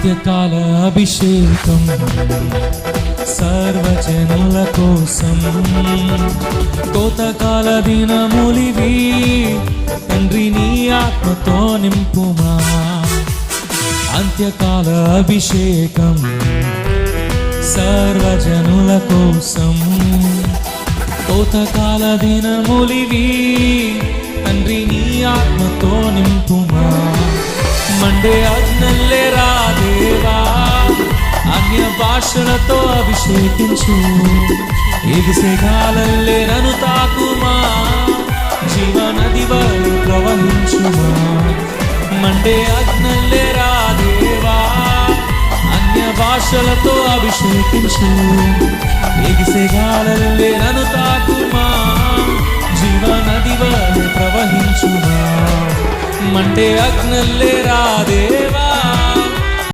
అంత్యకాల అభిషేకం సర్వజనుల కోసం కోతకాల దినములివి తండ్రి నీ ఆత్మతో నింపుమా అంత్యకాల అభిషేకం సర్వజనుల కోసం కోతకాల దినములివి తండ్రి నీ ఆత్మతో నింపుమా మండే అగ్నల్లే రా దేవా అన్య భాషలతో అభిషేకించు ఎగిసెగాలల్లే నన్ను తాకుమా జీవనది వలె ప్రవహించుమా మండే అగ్నల్లే రా దేవా అన్య భాషలతో అభిషేకించు ఎగిసెగాలల్లే నన్ను తాకుమా జీవనది వలె ప్రవహించుమా మండే అగ్నల్లే రా దేవా